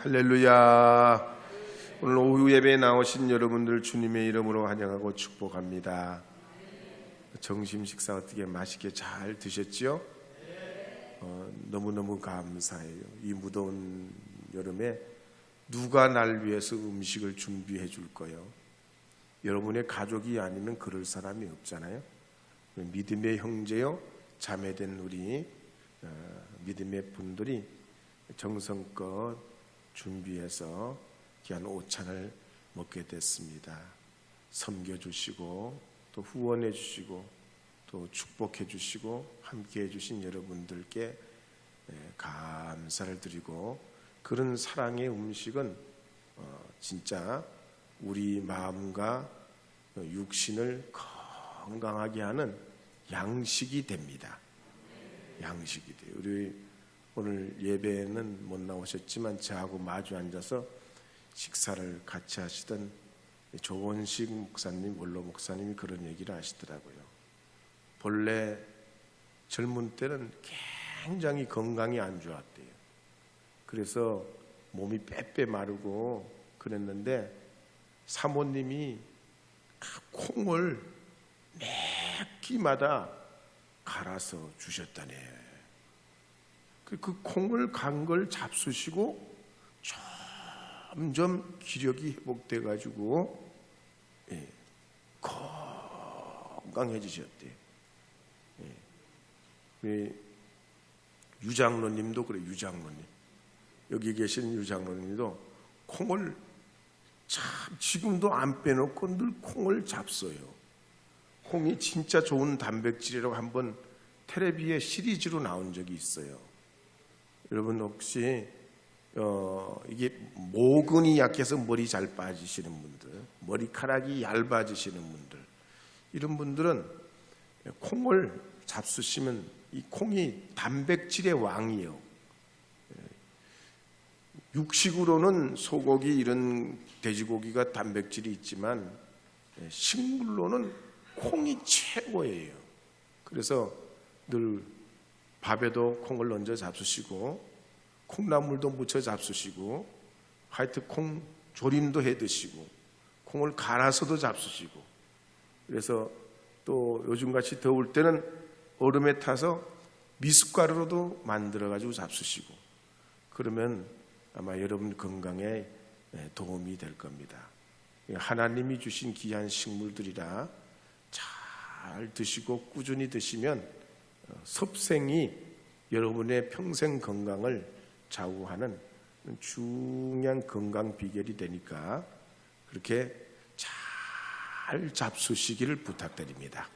할렐루야. 오늘 오후 예배에 나오신 여러분들 주님의 이름으로 환영하고 축복합니다. 점심 식사 어떻게 맛있게 잘 드셨지요? 너무너무 감사해요. 이 무더운 여름에 누가 날 위해서 음식을 준비해 줄 거예요? 여러분의 가족이 아니면 그럴 사람이 없잖아요. 믿음의 형제요 자매된 우리 믿음의 분들이 정성껏 준비해서 귀한 오찬을 먹게 됐습니다. 섬겨주시고 또 후원해 주시고 또 축복해 주시고 함께해 주신 여러분들께 감사를 드리고, 그런 사랑의 음식은 진짜 우리 마음과 육신을 건강하게 하는 양식이 됩니다. 양식이 돼요. 우리 오늘 예배에는 못 나오셨지만 저하고 마주 앉아서 식사를 같이 하시던 조원식 목사님, 원로 목사님이 그런 얘기를 하시더라고요. 본래 젊은 때는 굉장히 건강이 안 좋았대요. 그래서 몸이 빼빼 마르고 그랬는데 사모님이 콩을 매 끼마다 갈아서 주셨다네요. 그 콩을 간 걸 잡수시고 점점 기력이 회복돼 가지고 건강해지셨대요. 유장로님도 그래. 유장로님, 여기 계신 유장로님도 콩을 참 지금도 안 빼놓고 늘 콩을 잡숴요. 콩이 진짜 좋은 단백질이라고 한번 텔레비에 시리즈로 나온 적이 있어요. 여러분 혹시 이게 모근이 약해서 머리 잘 빠지시는 분들, 머리카락이 얇아지시는 분들, 이런 분들은 콩을 잡수시면 이 콩이 단백질의 왕이에요. 육식으로는 소고기 이런 돼지고기가 단백질이 있지만 식물로는 콩이 최고예요. 그래서 늘 밥에도 콩을 얹어 잡수시고 콩나물도 무쳐 잡수시고 하여튼 콩 조림도 해 드시고 콩을 갈아서도 잡수시고, 그래서 또 요즘같이 더울 때는 얼음에 타서 미숫가루로도 만들어 가지고 잡수시고, 그러면 아마 여러분 건강에 도움이 될 겁니다. 하나님이 주신 귀한 식물들이라 잘 드시고 꾸준히 드시면 섭생이 여러분의 평생 건강을 좌우하는 중요한 건강 비결이 되니까 그렇게 잘 잡수시기를 부탁드립니다.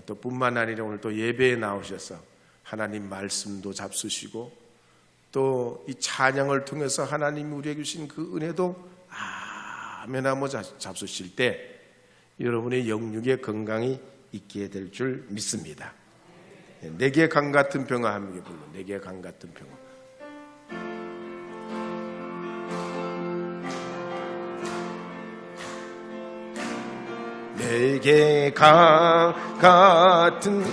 또 뿐만 아니라 오늘 또 예배에 나오셔서 하나님 말씀도 잡수시고 또 이 찬양을 통해서 하나님이 우리에게 주신 그 은혜도 아멘하며 잡수실 때 여러분의 영육의 건강이 있게 될 줄 믿습니다. 내게 강 같은 평화 함께 불러. 내게 강 같은 평화. 내게 강 같은,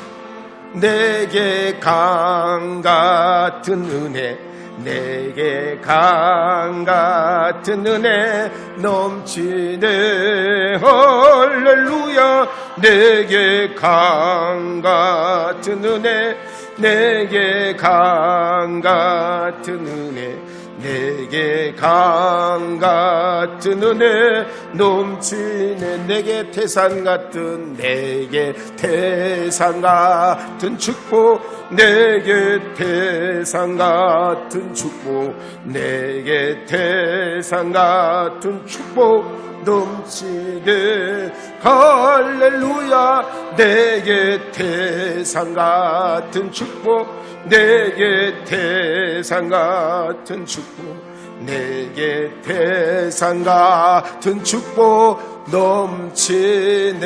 내게 강 같은 은혜, 내게 강 같은 은혜 넘치네. 할렐루야. 내게 강 같은 은혜, 내게 강 같은 은혜, 내게 강 같은 은혜 넘치네. 내게 태산 같은, 내게 태산 같은 축복, 내게 태산 같은 축복, 내게 태산 같은 축복 넘치네. 할렐루야. 내게 태산 같은 축복, 내게 태산 같은 축복, 내게 태산 같은 축복 넘치네.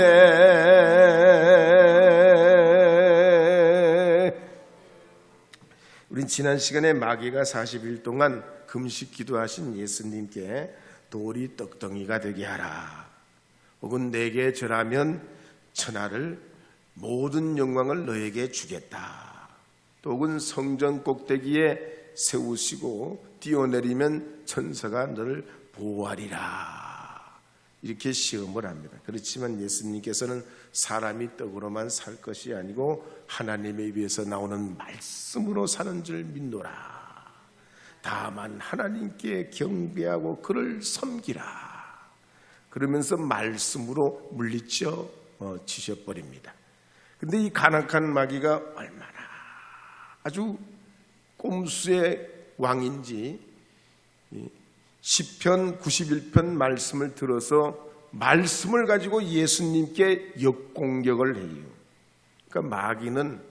우린 지난 시간에 마귀가 40일 동안 금식 기도하신 예수님께 돌이 떡덩이가 되게 하라, 혹은 내게 절하면 천하를 모든 영광을 너에게 주겠다, 또 혹은 성전 꼭대기에 세우시고 뛰어내리면 천사가 너를 보호하리라. 이렇게 시험을 합니다. 그렇지만 예수님께서는 사람이 떡으로만 살 것이 아니고 하나님에 의해서 나오는 말씀으로 사는 줄 믿노라. 다만 하나님께 경배하고 그를 섬기라. 그러면서 말씀으로 물리쳐 치셔버립니다. 근데 이 간악한 마귀가 얼마나 아주 꼼수의 왕인지 시편 91편 말씀을 들어서 말씀을 가지고 예수님께 역공격을 해요. 그러니까 마귀는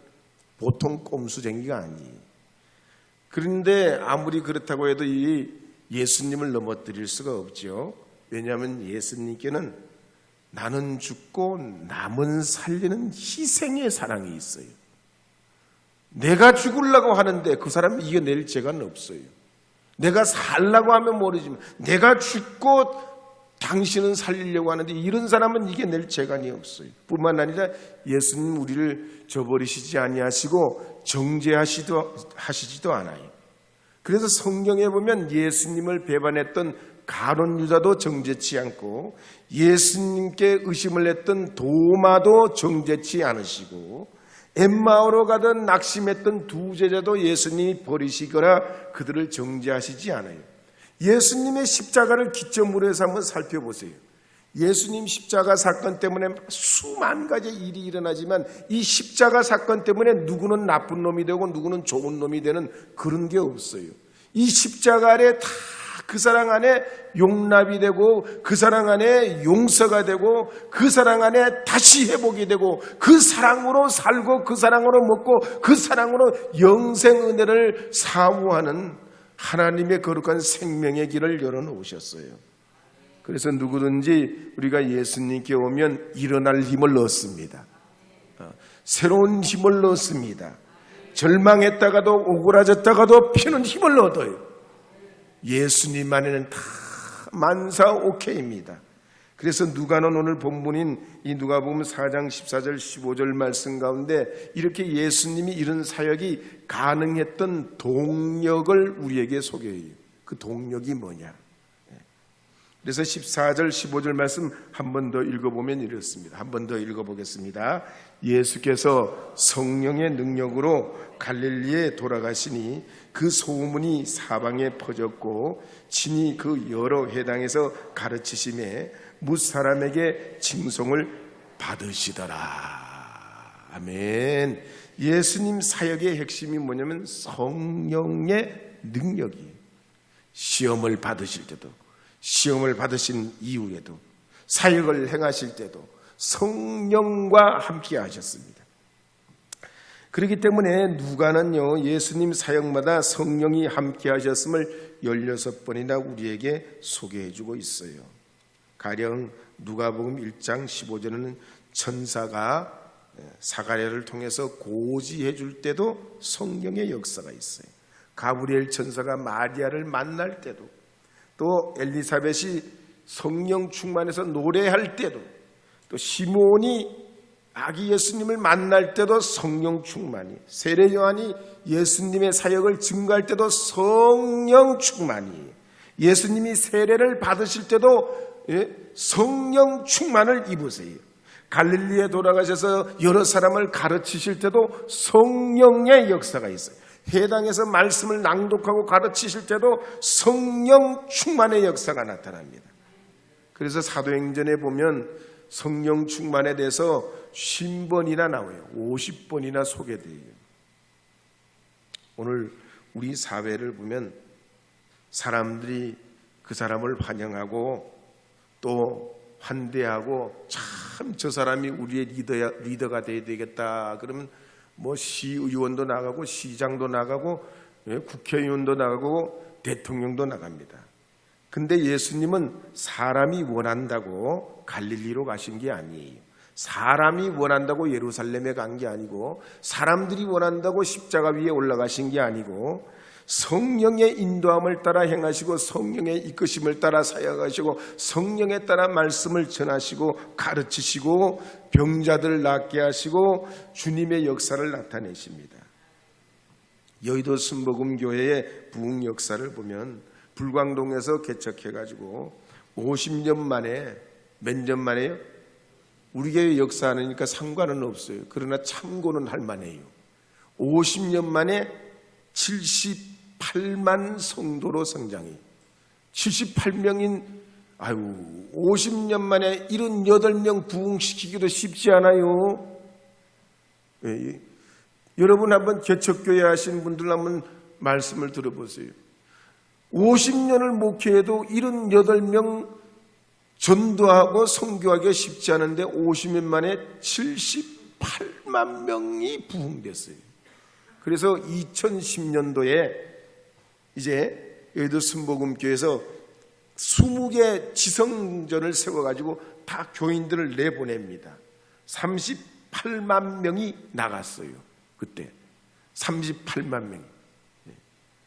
보통 꼼수쟁이가 아니에요. 그런데 아무리 그렇다고 해도 이 예수님을 넘어뜨릴 수가 없죠. 왜냐하면 예수님께는 나는 죽고 남은 살리는 희생의 사랑이 있어요. 내가 죽으려고 하는데 그 사람이 이겨낼 재간은 없어요. 내가 살라고 하면 모르지만 내가 죽고 당신은 살리려고 하는데 이런 사람은 이겨낼 재간이 없어요. 뿐만 아니라 예수님 우리를 저버리시지 아니하시고 정죄하시지도 않아요. 그래서 성경에 보면 예수님을 배반했던 가룟 유다도 정죄치 않고 예수님께 의심을 했던 도마도 정죄치 않으시고 엠마오로 가던 낙심했던 두 제자도 예수님이 버리시거나 그들을 정죄하시지 않아요. 예수님의 십자가를 기점으로 해서 한번 살펴보세요. 예수님 십자가 사건 때문에 수만 가지 일이 일어나지만 이 십자가 사건 때문에 누구는 나쁜 놈이 되고 누구는 좋은 놈이 되는 그런 게 없어요. 이 십자가 아래 다 그 사랑 안에 용납이 되고 그 사랑 안에 용서가 되고 그 사랑 안에 다시 회복이 되고 그 사랑으로 살고 그 사랑으로 먹고 그 사랑으로 영생 은혜를 사모하는 하나님의 거룩한 생명의 길을 열어놓으셨어요. 그래서 누구든지 우리가 예수님께 오면 일어날 힘을 얻습니다. 새로운 힘을 얻습니다. 절망했다가도 오그라졌다가도 피는 힘을 얻어요. 예수님 안에는 다 만사 오케이입니다. 그래서 누가는 오늘 본문인 이 누가복음 4장 14절 15절 말씀 가운데 이렇게 예수님이 이런 사역이 가능했던 동력을 우리에게 소개해요. 그 동력이 뭐냐? 그래서 14절 15절 말씀 한 번 더 읽어보면 이렇습니다. 한 번 더 읽어보겠습니다. 예수께서 성령의 능력으로 갈릴리에 돌아가시니 그 소문이 사방에 퍼졌고 친히 그 여러 회당에서 가르치심에 뭇사람에게 칭송을 받으시더라. 아멘. 예수님 사역의 핵심이 뭐냐면 성령의 능력이에요. 시험을 받으실 때도 시험을 받으신 이후에도 사역을 행하실 때도 성령과 함께 하셨습니다. 그렇기 때문에 누가는요 예수님 사역마다 성령이 함께 하셨음을 16번이나 우리에게 소개해주고 있어요. 가령 누가복음 1장 15절에는 천사가 사가랴를 통해서 고지해 줄 때도 성령의 역사가 있어요. 가브리엘 천사가 마리아를 만날 때도 또 엘리사벳이 성령 충만해서 노래할 때도 또 시몬이 아기 예수님을 만날 때도 성령 충만이 세례 요한이 예수님의 사역을 증거할 때도 성령 충만이 예수님이 세례를 받으실 때도 성령 충만을 입으세요. 갈릴리에 돌아가셔서 여러 사람을 가르치실 때도 성령의 역사가 있어요. 회당에서 말씀을 낭독하고 가르치실 때도 성령 충만의 역사가 나타납니다. 그래서 사도행전에 보면 성령 충만에 대해서 50번이나 나와요. 50번이나 소개돼요. 오늘 우리 사회를 보면 사람들이 그 사람을 환영하고 또 환대하고 참 저 사람이 우리의 리더가 돼야 되겠다 그러면 뭐 시의원도 나가고 시장도 나가고 국회의원도 나가고 대통령도 나갑니다. 근데 예수님은 사람이 원한다고 갈릴리로 가신 게 아니에요. 사람이 원한다고 예루살렘에 간 게 아니고 사람들이 원한다고 십자가 위에 올라가신 게 아니고 성령의 인도함을 따라 행하시고 성령의 이끄심을 따라 사역하시고 성령에 따라 말씀을 전하시고 가르치시고 병자들을 낫게 하시고 주님의 역사를 나타내십니다. 여의도 순복음교회의 부흥 역사를 보면 불광동에서 개척해가지고 50년 만에, 몇 년 만에요? 우리 교회 역사하니까 상관은 없어요. 그러나 참고는 할 만해요. 50년 만에 78만 성도로 성장해요. 78명인 50년 만에 78명 부흥시키기도 쉽지 않아요. 예, 여러분 한번 개척교회 하신 분들 한번 말씀을 들어보세요. 50년을 목회해도 78명 전도하고 선교하기가 쉽지 않은데 50년 만에 78만 명이 부흥됐어요. 그래서 2010년도에 이제 여의도 순복음교회에서 20개 지성전을 세워가지고 다 교인들을 내보냅니다. 38만 명이 나갔어요. 그때 38만 명이.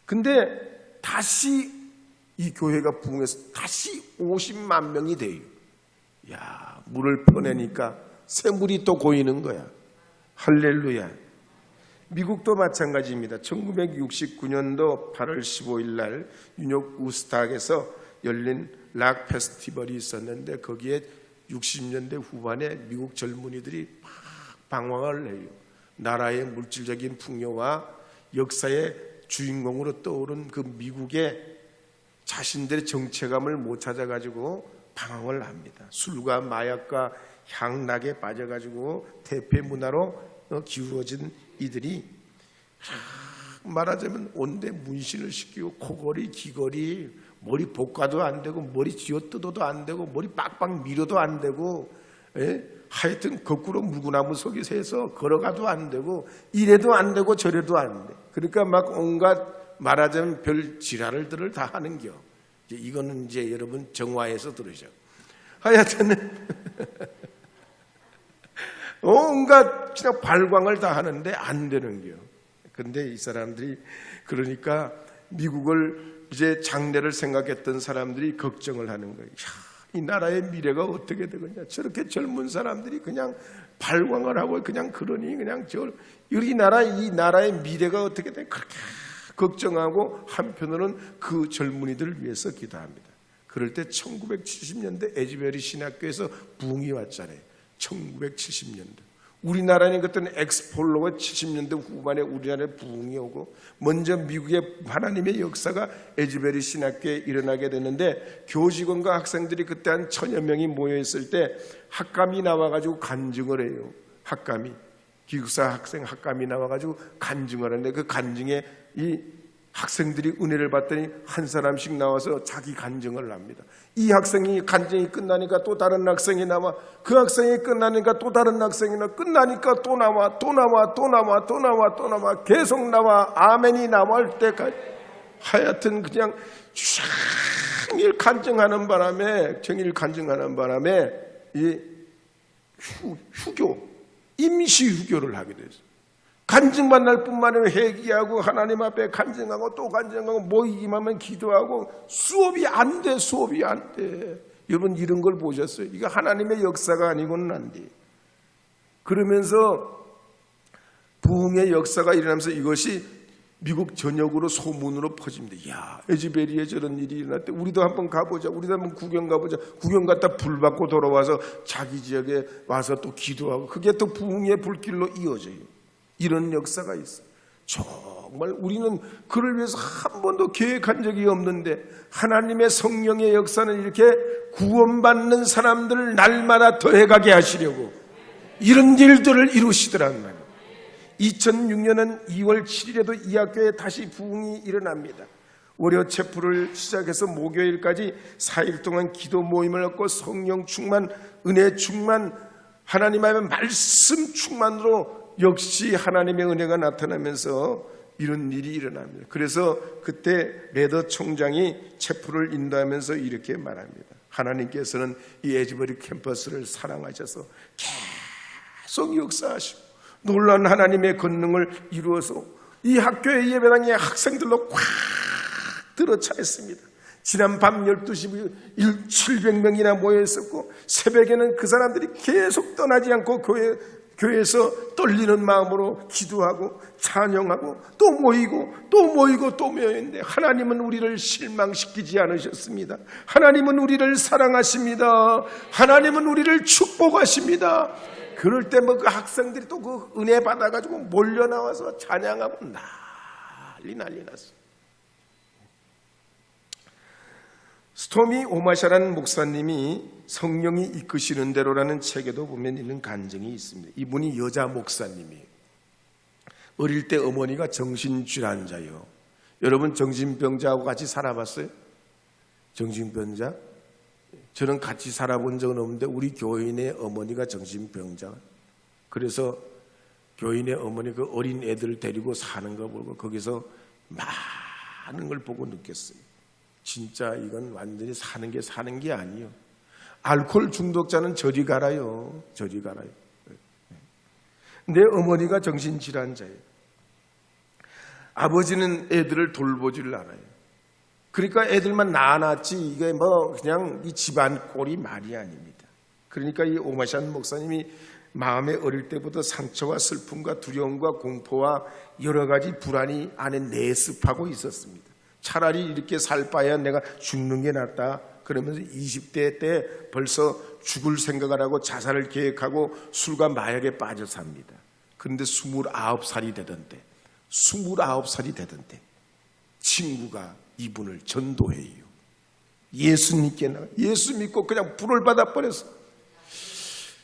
근데 다시 이 교회가 부흥해서 다시 50만 명이 돼요. 야, 물을 퍼내니까 샘물이 또 고이는 거야. 할렐루야. 미국도 마찬가지입니다. 1969년도 8월 15일 날 뉴욕 우스탁에서 열린 락 페스티벌이 있었는데 거기에 60년대 후반에 미국 젊은이들이 막 방황을 해요. 나라의 물질적인 풍요와 역사의 주인공으로 떠오른 그 미국의 자신들의 정체감을 못 찾아가지고 방황을 합니다. 술과 마약과 향락에 빠져가지고 대패 문화로 기울어진 이들이 말하자면 온데 문신을 시키고 코걸이, 귀걸이, 머리 볶아도 안 되고 머리 쥐어뜯어도 안 되고 머리 빡빡 밀어도 안 되고 하여튼 거꾸로 물구나무 속에서 해서 걸어가도 안 되고 이래도 안 되고 저래도 안 돼. 그러니까 막 온갖 말하자면 별 지랄들을 다 하는겨. 이거는 이제 여러분 정화해서 들으셔. 하여튼 온갖 그냥 발광을 다 하는데 안 되는겨. 근데 이 사람들이 그러니까 미국을 이제 장래를 생각했던 사람들이 걱정을 하는 거예요. 이 나라의 미래가 어떻게 되겠냐. 저렇게 젊은 사람들이 그냥 발광을 하고 그냥 그러니 그냥 이 나라의 미래가 어떻게 돼. 그렇게 걱정하고 한편으로는 그 젊은이들을 위해서 기도합니다. 그럴 때 1970년대 에즈베리 신학교에서 부흥이 왔잖아요. 1970년대. 우리나라는 그때는 엑스폴로가 70년대 후반에 우리나라에 부흥이 오고 먼저 미국의 하나님의 역사가 에즈베리 신학교에 일어나게 되는데 교직원과 학생들이 그때 한 1000여 명이 모여있을 때 학감이 나와가지고 간증을 해요. 학감이. 기숙사 학생 학감이 나와가지고 간증을 하는데 그 간증에 이 학생들이 은혜를 받더니 한 사람씩 나와서 자기 간증을 합니다. 이 학생이 간증이 끝나니까 또 다른 학생이 나와, 그 학생이 끝나니까 또 다른 학생이 나와, 끝나니까 또 나와, 또 나와, 또 나와, 또 나와, 또 나와, 계속 나와. 아멘이 나올 때까지 하여튼 그냥 정일 간증하는 바람에 이 휴교, 임시 휴교를 하게 됐어요. 간증만 날 뿐만 아니라 회개하고 하나님 앞에 간증하고 또 간증하고 모이기만 하면 기도하고 수업이 안 돼. 여러분 이런 걸 보셨어요? 이거 하나님의 역사가 아니고는 안 돼. 그러면서 부흥의 역사가 일어나면서 이것이 미국 전역으로 소문으로 퍼집니다. 야, 에즈베리에 저런 일이 일어났대. 우리도 한번 가보자. 우리도 한번 구경 가보자. 구경 갔다 불 받고 돌아와서 자기 지역에 와서 또 기도하고 그게 또 부흥의 불길로 이어져요. 이런 역사가 있어요. 정말 우리는 그를 위해서 한 번도 계획한 적이 없는데 하나님의 성령의 역사는 이렇게 구원받는 사람들을 날마다 더해가게 하시려고 이런 일들을 이루시더란 말이에요. 2006년은 2월 7일에도 이 학교에 다시 부흥이 일어납니다. 월요 체프를 시작해서 목요일까지 4일 동안 기도 모임을 갖고 성령 충만, 은혜 충만, 하나님의 말씀 충만으로 역시 하나님의 은혜가 나타나면서 이런 일이 일어납니다. 그래서 그때 레더 총장이 체프를 인도하면서 이렇게 말합니다. 하나님께서는 이 에즈베리 캠퍼스를 사랑하셔서 계속 역사하시고 놀라운 하나님의 권능을 이루어서 이 학교의 예배당에 학생들로 꽉 들어차 있습니다. 지난 밤 12시 700명이나 모여 있었고 새벽에는 그 사람들이 계속 떠나지 않고 교회 교회에서 떨리는 마음으로 기도하고 찬양하고 또 모이고 또 모이고 또 모이는데 하나님은 우리를 실망시키지 않으셨습니다. 하나님은 우리를 사랑하십니다. 하나님은 우리를 축복하십니다. 그럴 때 뭐 그 학생들이 또 그 은혜 받아가지고 몰려 나와서 찬양하고 난리 났어요. 스토미 오마샤라는 목사님이 성령이 이끄시는 대로라는 책에도 보면 있는 간증이 있습니다. 이분이 여자 목사님이에요. 어릴 때 어머니가 정신질환자예요. 여러분 정신병자하고 같이 살아봤어요? 정신병자? 저는 같이 살아본 적은 없는데 우리 교인의 어머니가 정신병자. 그래서 교인의 어머니 그 어린 애들 데리고 사는 거 보고 거기서 많은 걸 보고 느꼈어요. 진짜 이건 완전히 사는 게 아니에요. 알코올 중독자는 저리 가라요. 저리 가라요. 내 어머니가 정신질환자예요. 아버지는 애들을 돌보지를 않아요. 그러니까 애들만 낳아놨지 이게 뭐 그냥 이 집안 꼴이 말이 아닙니다. 그러니까 이 오마샨 목사님이 마음에 어릴 때부터 상처와 슬픔과 두려움과 공포와 여러 가지 불안이 안에 내습하고 있었습니다. 차라리 이렇게 살 바야 내가 죽는 게 낫다. 그러면서 20대 때 벌써 죽을 생각을 하고 자살을 계획하고 술과 마약에 빠져 삽니다. 그런데 29살이 되던 때 친구가 이분을 전도해요. 예수님께 나가 예수 믿고 그냥 불을 받아버렸어.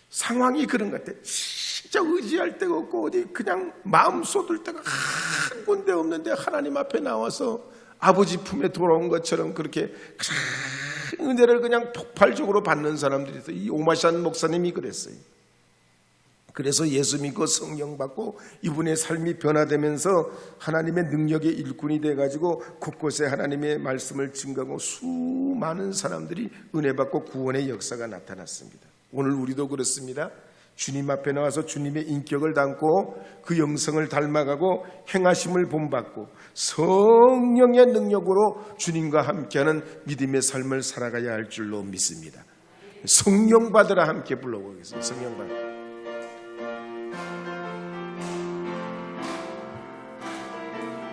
상황이 그런 것 같아. 진짜 의지할 데가 없고 어디 그냥 마음 쏟을 데가 한 군데 없는데 하나님 앞에 나와서 아버지 품에 돌아온 것처럼 그렇게 은혜를 그냥 폭발적으로 받는 사람들이 있어요. 이 오마샨 목사님이 그랬어요. 그래서 예수 믿고 성령 받고 이분의 삶이 변화되면서 하나님의 능력의 일꾼이 돼가지고 곳곳에 하나님의 말씀을 증거하고 수많은 사람들이 은혜 받고 구원의 역사가 나타났습니다. 오늘 우리도 그렇습니다. 주님 앞에 나와서 주님의 인격을 담고 그 영성을 닮아가고 행하심을 본받고 성령의 능력으로 주님과 함께하는 믿음의 삶을 살아가야 할 줄로 믿습니다. 성령 받으라 함께 불러보겠습니다. 성령 받으라.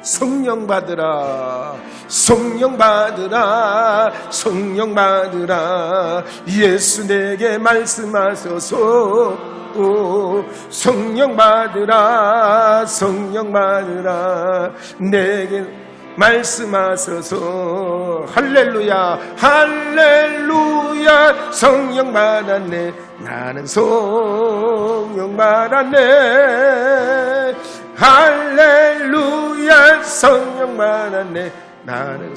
성령 받으라, 성령 받으라, 성령 받으라. 예수 내게 말씀하소서. 성령 받으라, 성령 받으라. 내게 말씀하소서. 할렐루야, 할렐루야. 성령 받았네. 나는 성령 받았네. 할렐루야, 성령 받았네. 나는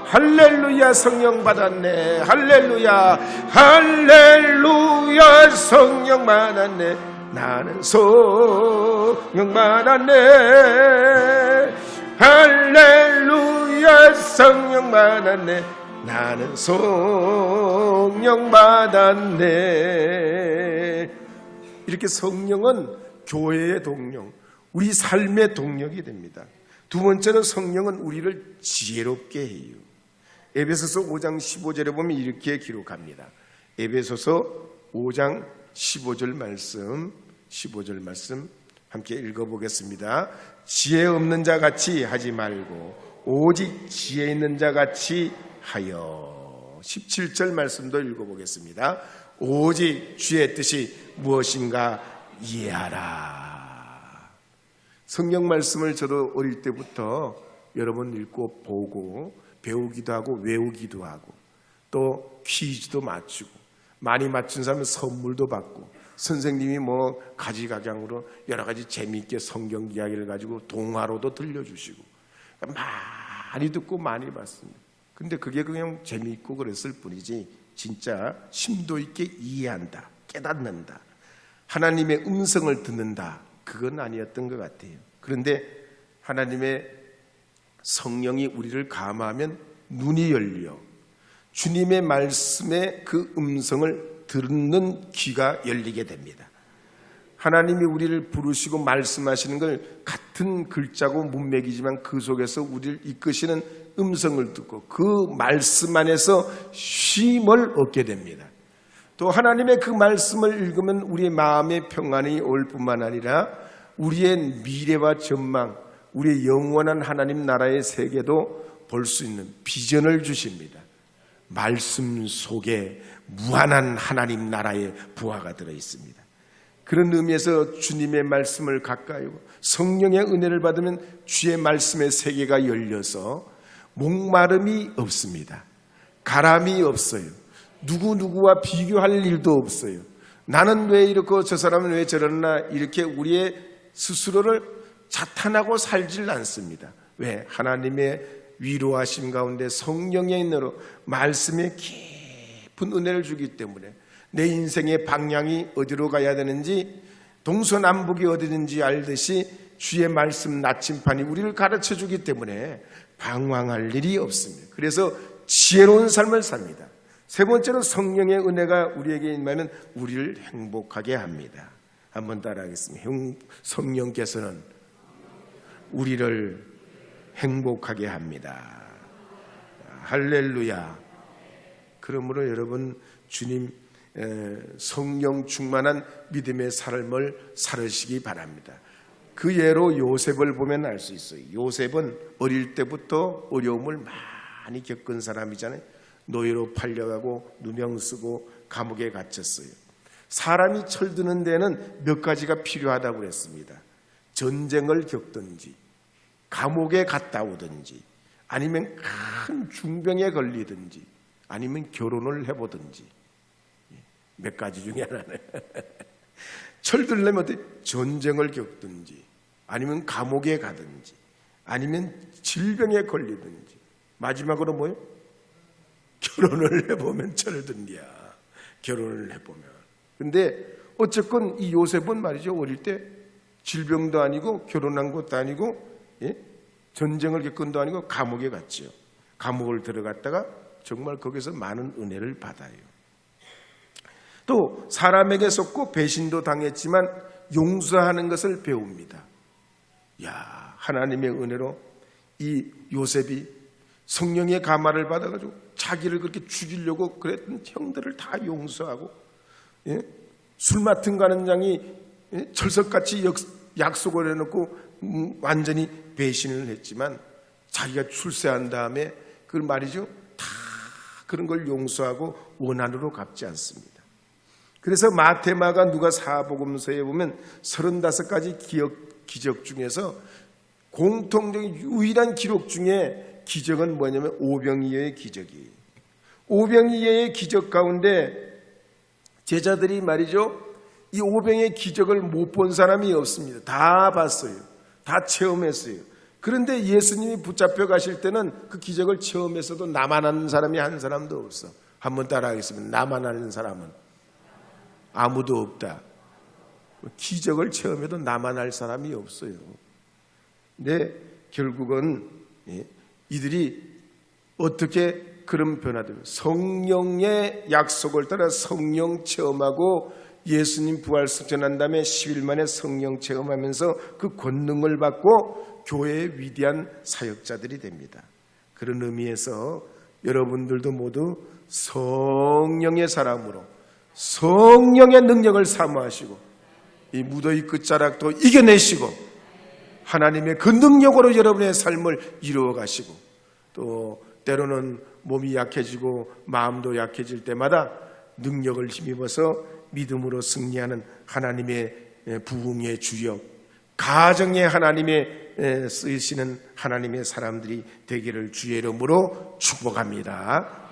할렐루야, 성령 받았네. 할렐루야, 할렐루야, 성령 받았네. 나는 성령 받았네. 할렐루야, 성령 받았네. 나는 성령 받았네. 이렇게 성령은 교회의 동력, 우리 삶의 동력이 됩니다. 두 번째는 성령은 우리를 지혜롭게 해요. 에베소서 5장 15절에 보면 이렇게 기록합니다. 에베소서 5장 15절 말씀 함께 읽어보겠습니다. 지혜 없는 자 같이 하지 말고 오직 지혜 있는 자 같이 하여. 17절 말씀도 읽어보겠습니다. 오직 주의 뜻이 무엇인가 이해하라. 성경 말씀을 저도 어릴 때부터 여러 번 읽고 보고 배우기도 하고 외우기도 하고 또 퀴즈도 맞추고 많이 맞춘 사람은 선물도 받고 선생님이 뭐 가지각양으로 여러 가지 재미있게 성경 이야기를 가지고 동화로도 들려주시고 많이 듣고 많이 봤습니다. 근데 그게 그냥 재미있고 그랬을 뿐이지 진짜 심도 있게 이해한다, 깨닫는다, 하나님의 음성을 듣는다, 그건 아니었던 것 같아요. 그런데 하나님의 성령이 우리를 감화하면 눈이 열려 주님의 말씀의 그 음성을 듣는 귀가 열리게 됩니다. 하나님이 우리를 부르시고 말씀하시는 걸 같은 글자고 문맥이지만 그 속에서 우리를 이끄시는 음성을 듣고 그 말씀 안에서 쉼을 얻게 됩니다. 또 하나님의 그 말씀을 읽으면 우리의 마음의 평안이 올 뿐만 아니라 우리의 미래와 전망, 우리의 영원한 하나님 나라의 세계도 볼 수 있는 비전을 주십니다. 말씀 속에 무한한 하나님 나라의 부활가 들어 있습니다. 그런 의미에서 주님의 말씀을 가까이 오고 성령의 은혜를 받으면 주의 말씀의 세계가 열려서 목마름이 없습니다. 가람이 없어요. 누구와 비교할 일도 없어요. 나는 왜 이렇고 저 사람은 왜 저러나 이렇게 우리의 스스로를 자탄하고 살질 않습니다. 왜? 하나님의 위로하심 가운데 성령의 인으로 말씀의 깊은 은혜를 주기 때문에 내 인생의 방향이 어디로 가야 되는지 동서남북이 어디든지 알듯이 주의 말씀 나침판이 우리를 가르쳐 주기 때문에 방황할 일이 없습니다. 그래서 지혜로운 삶을 삽니다. 세 번째로 성령의 은혜가 우리에게 임하면 우리를 행복하게 합니다. 한번 따라하겠습니다. 성령께서는 우리를 행복하게 합니다. 할렐루야. 그러므로 여러분 주님 성령 충만한 믿음의 삶을 살으시기 바랍니다. 그 예로 요셉을 보면 알 수 있어요. 요셉은 어릴 때부터 어려움을 많이 겪은 사람이잖아요. 노예로 팔려가고 누명 쓰고 감옥에 갇혔어요. 사람이 철드는 데는 몇 가지가 필요하다고 그랬습니다. 전쟁을 겪든지 감옥에 갔다 오든지 아니면 큰 중병에 걸리든지 아니면 결혼을 해보든지 몇 가지 중에 하나는 철들려면 어때? 전쟁을 겪든지 아니면 감옥에 가든지 아니면 질병에 걸리든지 마지막으로 뭐예요? 결혼을 해보면 철든디야. 결혼을 해보면. 근데 어쨌건 이 요셉은 말이죠. 어릴 때 질병도 아니고 결혼한 것도 아니고 전쟁을 겪은 것도 아니고 감옥에 갔죠. 감옥을 들어갔다가 정말 거기서 많은 은혜를 받아요. 또 사람에게 속고 배신도 당했지만 용서하는 것을 배웁니다. 야, 하나님의 은혜로 이 요셉이 성령의 감화를 받아가지고 자기를 그렇게 죽이려고 그랬던 형들을 다 용서하고 술 맡은 가는 장이 철석같이 약속을 해놓고 완전히 배신을 했지만 자기가 출세한 다음에 그 말이죠. 다 그런 걸 용서하고 원한으로 갚지 않습니다. 그래서 마태마가 누가 사복음서에 보면 35가지 기적 중에서 공통적인 유일한 기록 중에 기적은 뭐냐면 오병이어의 기적이에요. 오병이어의 기적 가운데 제자들이 말이죠. 이 오병이어의 기적을 못 본 사람이 없습니다. 다 봤어요. 다 체험했어요. 그런데 예수님이 붙잡혀 가실 때는 그 기적을 체험했어도 나만 아는 사람이 한 사람도 없어. 한번 따라하겠습니다. 나만 아는 사람은 아무도 없다. 기적을 체험해도 나만 알 사람이 없어요. 근데 결국은 이들이 어떻게 그런 변화들, 성령의 약속을 따라 성령 체험하고 예수님 부활 승천한 다음에 10일 만에 성령 체험하면서 그 권능을 받고 교회의 위대한 사역자들이 됩니다. 그런 의미에서 여러분들도 모두 성령의 사람으로 성령의 능력을 사모하시고 이 무더위 끝자락도 이겨내시고 하나님의 그 능력으로 여러분의 삶을 이루어 가시고 또 때로는 몸이 약해지고 마음도 약해질 때마다 능력을 힘입어서 믿음으로 승리하는 하나님의 부흥의 주역, 가정에 하나님의 쓰이시는 하나님의 사람들이 되기를 주의 이름으로 축복합니다.